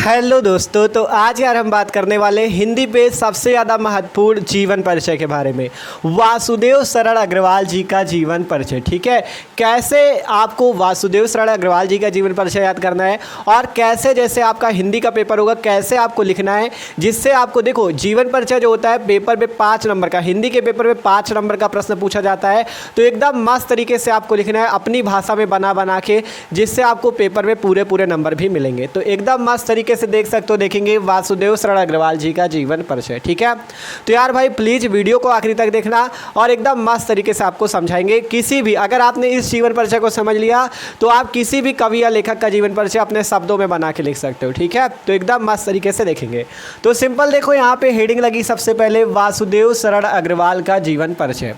Hello दोस्तों, तो आज यार हम बात करने वाले हिंदी पे सबसे ज़्यादा महत्वपूर्ण जीवन परिचय के बारे में। वासुदेव शरण अग्रवाल जी का जीवन परिचय। ठीक है, कैसे आपको वासुदेव शरण अग्रवाल जी का जीवन परिचय याद करना है और कैसे जैसे आपका हिंदी का पेपर होगा कैसे आपको लिखना है, जिससे आपको देखो जीवन परिचय जो होता है पेपर में 5 नंबर का, हिंदी के पेपर में 5 नंबर का प्रश्न पूछा जाता है। तो एकदम मस्त तरीके से आपको लिखना है अपनी भाषा में बना के, जिससे आपको पेपर में पूरे नंबर भी मिलेंगे। तो एकदम मस्त तरीके से देख सकते हो, देखेंगे वासुदेव शरण अग्रवाल जी का जीवन परिचय। ठीक है, तो यार भाई प्लीज़ वीडियो को आखिरी तक देखना और एकदम मस्त तरीके से आपको समझाएंगे। किसी भी अगर आपने इस जीवन परिचय को समझ लिया तो आप किसी भी कवि या लेखक का जीवन परिचय अपने शब्दों में बना के लिख सकते हो। ठीक है, तो एकदम मस्त तरीके से देखेंगे। तो सिंपल देखो, यहाँ पे हेडिंग लगी सबसे पहले वासुदेव शरण अग्रवाल का जीवन परिचय।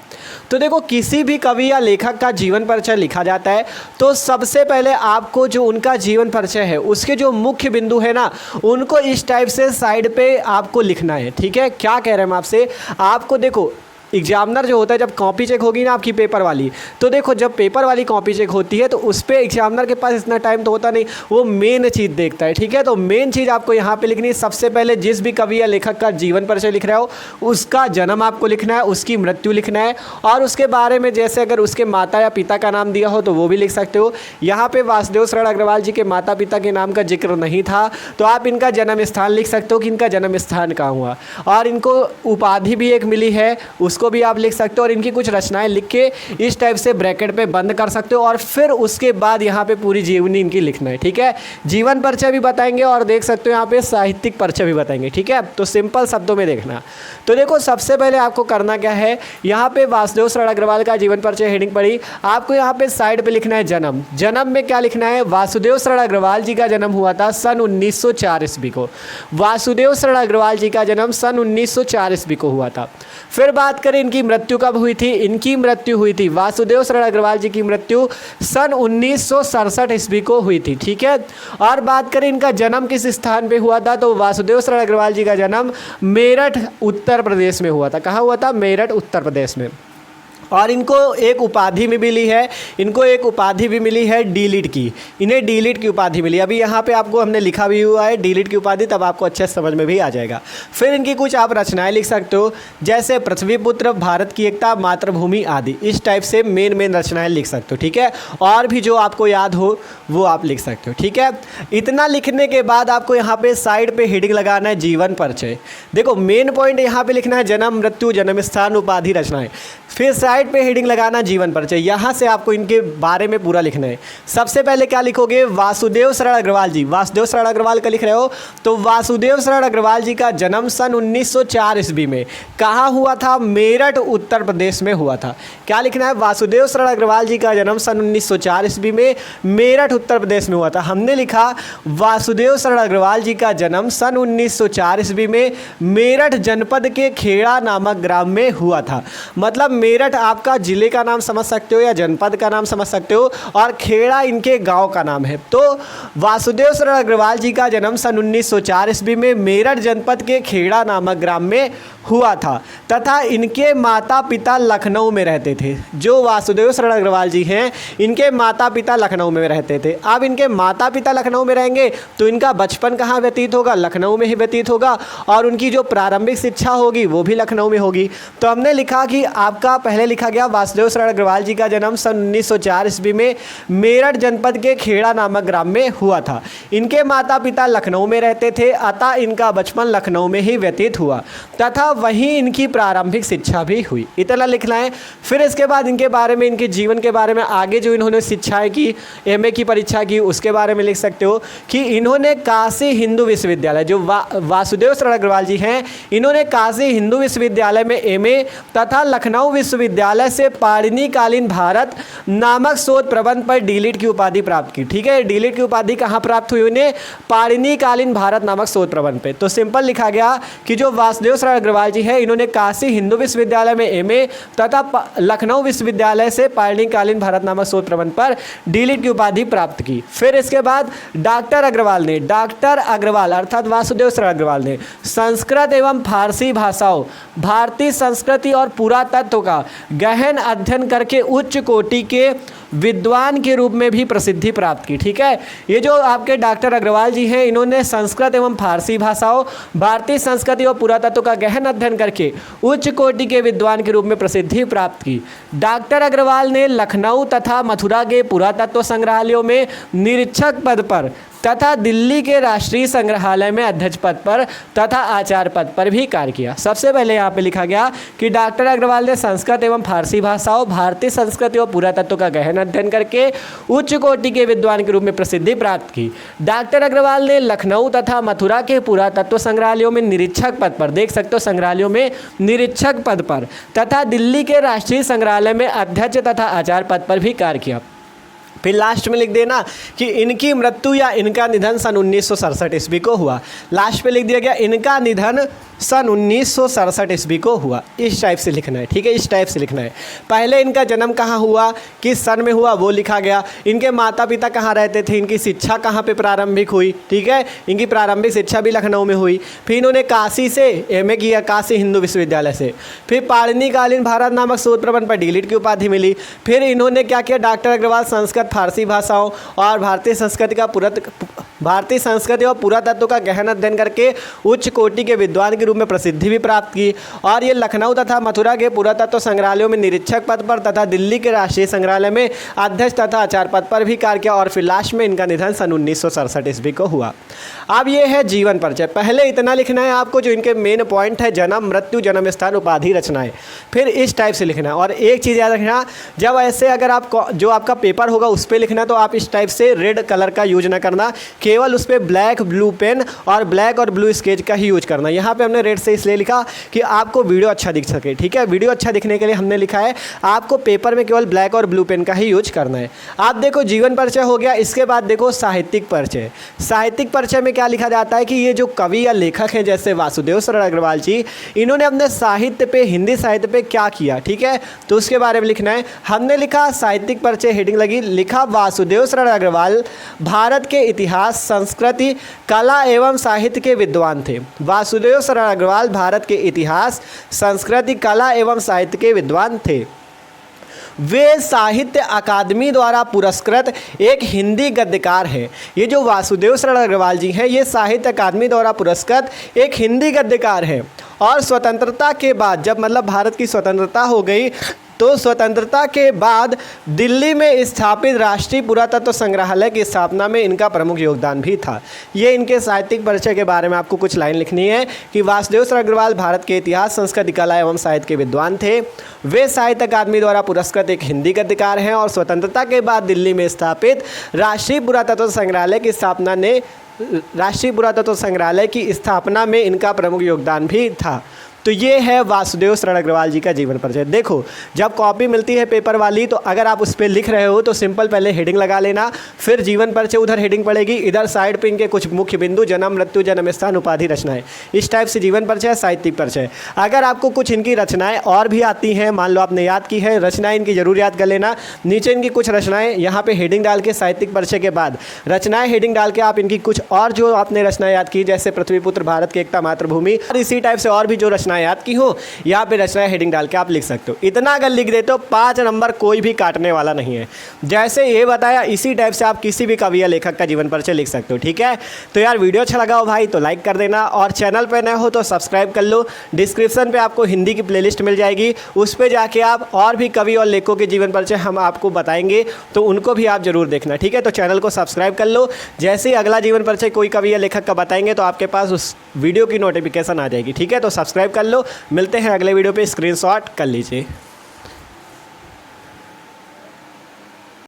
तो देखो किसी भी कवि या लेखक का जीवन परिचय लिखा जाता है तो सबसे पहले आपको जो उनका जीवन परिचय है उसके जो मुख्य बिंदु है ना, उनको इस टाइप से साइड पे आपको लिखना है। ठीक है, क्या कह रहे हैं हम आपसे, आपको देखो एग्जामिनर जो होता है जब कॉपी चेक होगी ना आपकी पेपर वाली, तो देखो जब पेपर वाली कॉपी चेक होती है तो उस पर एग्जामिनर के पास इतना टाइम तो होता नहीं, वो मेन चीज़ देखता है। ठीक है, तो मेन चीज़ आपको यहाँ पे लिखनी है। सबसे पहले जिस भी कवि या लेखक का जीवन परिचय लिख रहे हो उसका जन्म आपको लिखना है, उसकी मृत्यु लिखना है और उसके बारे में जैसे अगर उसके माता या पिता का नाम दिया हो तो वो भी लिख सकते हो। यहाँ पर वासुदेव शरण अग्रवाल जी के माता पिता के नाम का जिक्र नहीं था तो आप इनका जन्म स्थान लिख सकते हो कि इनका जन्म स्थान कहाँ हुआ, और इनको उपाधि भी एक मिली है को भी आप लिख सकते हो, और इनकी कुछ रचनाएं लिख के इस टाइप से ब्रैकेट पे बंद कर सकते हो और फिर उसके बाद यहाँ पे पूरी जीवनी इनकी लिखना है। ठीक है, जीवन परिचय भी बताएंगे और देख सकते हो यहाँ पे साहित्यिक परिचय भी बताएंगे। ठीक है, तो सिंपल शब्दों में देखना। तो देखो सबसे पहले आपको करना क्या है, यहाँ पे वासुदेव शरण अग्रवाल का जीवन परिचय हेडिंग पड़ी, आपको यहाँ पे साइड पे लिखना है जन्म। जन्म में क्या लिखना है, वासुदेव शरण अग्रवाल जी का जन्म हुआ था सन 1904 ईस्वी को। वासुदेव शरण अग्रवाल जी का जन्म सन 1904 ईस्वी को हुआ था। फिर बात करें इनकी मृत्यु कब हुई थी, इनकी मृत्यु हुई थी वासुदेव शरण अग्रवाल जी की मृत्यु सन 1967 ईस्वी को हुई थी। ठीक है, और बात करें इनका जन्म किस स्थान पे हुआ था, तो वासुदेव शरण अग्रवाल जी का जन्म मेरठ उत्तर प्रदेश में हुआ था। कहाँ हुआ था, मेरठ उत्तर प्रदेश में। और इनको एक उपाधि भी मिली है, इनको एक उपाधि भी मिली है डी.लिट की, इन्हें डी.लिट की उपाधि मिली। अभी यहाँ पे आपको हमने लिखा भी हुआ है डी.लिट की उपाधि, तब आपको अच्छे से समझ में भी आ जाएगा। फिर इनकी कुछ आप रचनाएं लिख सकते हो, जैसे पृथ्वीपुत्र, भारत की एकता, मातृभूमि आदि, इस टाइप से मेन रचनाएं लिख सकते हो। ठीक है, और भी जो आपको याद हो वो आप लिख सकते हो। ठीक है, इतना लिखने के बाद आपको यहाँ पे साइड पे हेडिंग लगाना है जीवन परिचय। देखो मेन पॉइंट यहाँ पे लिखना है जन्म, मृत्यु, जन्म स्थान, उपाधि, रचनाएं। फिर साइड पे हेडिंग लगाना जीवन परिचय, यहाँ से आपको इनके बारे में पूरा लिखना है। सबसे पहले क्या लिखोगे, वासुदेव शरण अग्रवाल जी, वासुदेव शरण अग्रवाल का लिख रहे हो तो वासुदेव शरण अग्रवाल जी का जन्म सन 1904 ईस्वी में कहाँ हुआ था, मेरठ उत्तर प्रदेश में हुआ था। क्या लिखना है, वासुदेव शरण अग्रवाल जी का जन्म सन 1904 ईस्वी में मेरठ उत्तर प्रदेश में हुआ था। हमने लिखा वासुदेव शरण अग्रवाल जी का जन्म सन 1904 ईस्वी में मेरठ जनपद के खेड़ा नामक ग्राम में हुआ था। मतलब मेरठ आपका जिले का नाम समझ सकते हो या जनपद का नाम समझ सकते हो, और खेड़ा इनके गांव का नाम है। तो वासुदेव शरण अग्रवाल जी का जन्म सन 1904 ईस्वी में मेरठ जनपद के खेड़ा नामक ग्राम में हुआ था तथा इनके माता पिता लखनऊ में रहते थे। जो वासुदेव शरण अग्रवाल जी हैं इनके माता पिता लखनऊ में रहते थे। अब इनके माता पिता लखनऊ में रहेंगे तो इनका बचपन कहाँ व्यतीत होगा, लखनऊ में ही व्यतीत होगा, और उनकी जो प्रारंभिक शिक्षा होगी वो भी लखनऊ में होगी। तो हमने लिखा कि आपका पहले लिखा गया वासुदेव शरण अग्रवाल जी का जन्म सन 1904 ईस्वी में मेरठ जनपद के खेड़ा नामक ग्राम में हुआ था। इनके माता पिता लखनऊ में रहते थे अतः इनका बचपन लखनऊ में ही व्यतीत हुआ तथा वहीं इनकी प्रारंभिक शिक्षा भी हुई। इतना लिखना है। फिर इसके बाद इनके बारे में, इनके जीवन के बारे में, आगे जो इन्होंने शिक्षाएं की, एमए की परीक्षा की, उसके बारे में लिख सकते हो कि इन्होंने काशी हिंदू विश्वविद्यालय, जो वासुदेव शरण अग्रवाल जी हैं इन्होंने काशी हिंदू विश्वविद्यालय में एमए तथा लखनऊ विश्वविद्यालय से पाणिनिकालीन भारत नामक शोध प्रबंध पर डी.लिट की उपाधि प्राप्त की। ठीक है, डी.लिट की उपाधि कहाँ प्राप्त हुई उन्हें, पाणिनिकालीन भारत नामक शोध प्रबंध पे। तो सिंपल लिखा गया कि जो वासुदेव शरण अग्रवाल जी है इन्होंने काशी हिंदू विश्वविद्यालय में एमए तथा लखनऊ विश्वविद्यालय से पाणिनिकालीन भारत नामक शोध प्रबंध पर डी.लिट की उपाधि प्राप्त की। फिर इसके बाद डॉक्टर अग्रवाल अर्थात वासुदेव शरण अग्रवाल ने संस्कृत एवं फारसी भाषाओं, भारतीय संस्कृति और पुरातत्व का गहन अध्ययन करके उच्च कोटि के विद्वान के रूप में भी प्रसिद्धि प्राप्त की। ठीक है, ये जो आपके डॉक्टर अग्रवाल जी हैं, इन्होंने संस्कृत एवं फारसी भाषाओं, भारतीय संस्कृति और पुरातत्व का गहन अध्ययन करके उच्च कोटि के विद्वान के रूप में प्रसिद्धि प्राप्त की। डॉक्टर अग्रवाल ने लखनऊ तथा मथुरा के पुरातत्व संग्रहालयों में निरीक्षक पद पर तथा दिल्ली के राष्ट्रीय संग्रहालय में अध्यक्ष पद पर तथा आचार्य पद पर भी कार्य किया। सबसे पहले यहाँ पे लिखा गया कि डॉक्टर अग्रवाल ने संस्कृत एवं फारसी भाषाओं, भारतीय संस्कृति और पुरातत्व का गहन अध्ययन करके उच्च कोटि के विद्वान के रूप में प्रसिद्धि प्राप्त की। डॉक्टर अग्रवाल ने लखनऊ तथा मथुरा के पुरातत्व संग्रहालयों में निरीक्षक पद पर, देख सकते हो संग्रहालयों में निरीक्षक पद पर, तथा दिल्ली के राष्ट्रीय संग्रहालय में अध्यक्ष तथा आचार्य पद पर भी कार्य किया। फिर लास्ट में लिख देना कि इनकी मृत्यु या इनका निधन सन 1967 ईस्वी को हुआ। लास्ट पे लिख दिया गया इनका निधन सन 1967 ईस्वी को हुआ। इस टाइप से लिखना है, ठीक है, इस टाइप से लिखना है। पहले इनका जन्म कहाँ हुआ, किस सन में हुआ, वो लिखा गया। इनके माता पिता कहाँ रहते थे, इनकी शिक्षा कहाँ पे प्रारंभिक हुई, ठीक है, इनकी प्रारंभिक शिक्षा भी लखनऊ में हुई। फिर इन्होंने काशी से एमए किया, काशी हिंदू विश्वविद्यालय से। फिर पाणिनिकालीन भारत नामक शोध प्रबंध पर डीलिट की उपाधि मिली। फिर इन्होंने क्या किया, डॉक्टर अग्रवाल संस्कृत, फारसी भाषाओं और भारतीय संस्कृति और पुरातत्व का गहन अध्ययन करके उच्च कोटि के विद्वान के रूप में प्रसिद्धि भी प्राप्त की। और ये लखनऊ तथा मथुरा के पुरातत्व संग्रहालयों में निरीक्षक पद पर तथा दिल्ली के राष्ट्रीय संग्रहालय में अध्यक्ष तथा आचार्य पद पर भी कार्य किया। और फिर लास्ट में इनका निधन सन 1967 ईस्वी को हुआ। अब ये है जीवन परिचय। पहले इतना लिखना है आपको जो इनके मेन पॉइंट है, जन्म, मृत्यु, जन्म स्थान, उपाधि, रचनाएं। फिर इस टाइप से लिखना है। और एक चीज़ याद रखना, जब ऐसे अगर आप जो आपका पेपर होगा उस पर लिखना तो आप इस टाइप से रेड कलर का यूज ना करना, केवल उस पर ब्लैक ब्लू पेन और ब्लैक और ब्लू स्केच का ही यूज करना। यहाँ पे हमने रेड से इसलिए लिखा कि आपको वीडियो अच्छा दिख सके, ठीक है। वीडियो अच्छा दिखने के लिए हमने लिखा है आपको पेपर में केवल ब्लैक और ब्लू पेन का ही यूज करना है। आप देखो जीवन परिचय हो गया। इसके बाद देखो साहित्यिक परिचय। साहित्यिक परिचय में क्या लिखा जाता है कि ये जो कवि या लेखक हैं जैसे वासुदेव शरण अग्रवाल जी, इन्होंने अपने साहित्य पे, हिंदी साहित्य पे क्या किया, ठीक है, तो उसके बारे में लिखना है। हमने लिखा साहित्यिक परिचय, हेडिंग लगी, लिखा वासुदेव शरण अग्रवाल भारत के इतिहास, संस्कृति, कला एवं साहित्य के विद्वान थे। वासुदेव शरण अग्रवाल भारत के इतिहास, संस्कृति, कला एवं साहित्य के विद्वान थे। वे साहित्य अकादमी द्वारा पुरस्कृत एक हिंदी गद्यकार हैं। ये जो वासुदेव शरण अग्रवाल जी हैं, ये साहित्य अकादमी द्वारा पुरस्कृत एक हिंदी गद्यकार हैं। और स्वतंत्रता के बाद, जब मतलब भारत की स्वतंत्रता हो गई, तो स्वतंत्रता के बाद दिल्ली में स्थापित राष्ट्रीय पुरातत्व संग्रहालय की स्थापना में इनका प्रमुख योगदान भी था। ये इनके साहित्यिक परिचय के बारे में आपको कुछ लाइन लिखनी है कि वासुदेव शरण अग्रवाल भारत के इतिहास, संस्कृति, कला एवं साहित्य के विद्वान थे। वे साहित्य अकादमी द्वारा पुरस्कृत एक हिंदी गद्यकार हैं और स्वतंत्रता के बाद दिल्ली में स्थापित राष्ट्रीय पुरातत्व संग्रहालय की स्थापना में इनका प्रमुख योगदान भी था। तो ये है वासुदेव शरण अग्रवाल जी का जीवन परिचय। देखो जब कॉपी मिलती है पेपर वाली, तो अगर आप उस पर लिख रहे हो तो सिंपल पहले हेडिंग लगा लेना, फिर जीवन परिचय उधर हेडिंग पड़ेगी, इधर साइड पे इनके कुछ मुख्य बिंदु, जन्म, मृत्यु, जन्म स्थान, उपाधि, रचनाएं। इस टाइप से जीवन परिचय, साहित्यिक परिचय। अगर आपको कुछ इनकी रचनाएं और भी आती हैं, मान लो आपने याद की है, रचनाएं इनकी जरूर याद कर लेना। नीचे इनकी कुछ रचनाएं यहाँ पे हेडिंग डाल के, साहित्यिक परिचय के बाद रचनाएं हेडिंग डाल के आप इनकी कुछ और जो आपने रचनाएं याद की, जैसे पृथ्वीपुत्र, भारत की एकता, मातृभूमि, और इसी टाइप से और भी जो रचनाएं याद की हो, यहाँ पे रचना हेडिंग डाल के आप लिख सकते हो। इतना अगर लिख देते हो 5 नंबर कोई भी काटने वाला नहीं है। जैसे ये बताया, इसी टाइप से आप किसी भी कवि या लेखक का जीवन परिचय लिख सकते हो, ठीक है। तो यार वीडियो अच्छा लगा हो भाई तो लाइक कर देना, और चैनल पे नए हो तो सब्सक्राइब कर लो। डिस्क्रिप्शन पे आपको हिंदी की प्लेलिस्ट मिल जाएगी, उस पर जाके आप और भी कवि और लेखकों के जीवन परिचय हम आपको बताएंगे, तो उनको भी आप जरूर देखना, ठीक है। तो चैनल को सब्सक्राइब कर लो। जैसे ही अगला जीवन परिचय कोई कवि या लेखक का बताएंगे तो आपके पास उस वीडियो की नोटिफिकेशन आ जाएगी, ठीक है। तो सब्सक्राइब कर लो। मिलते हैं अगले वीडियो पे, स्क्रीनशॉट कर लीजिए।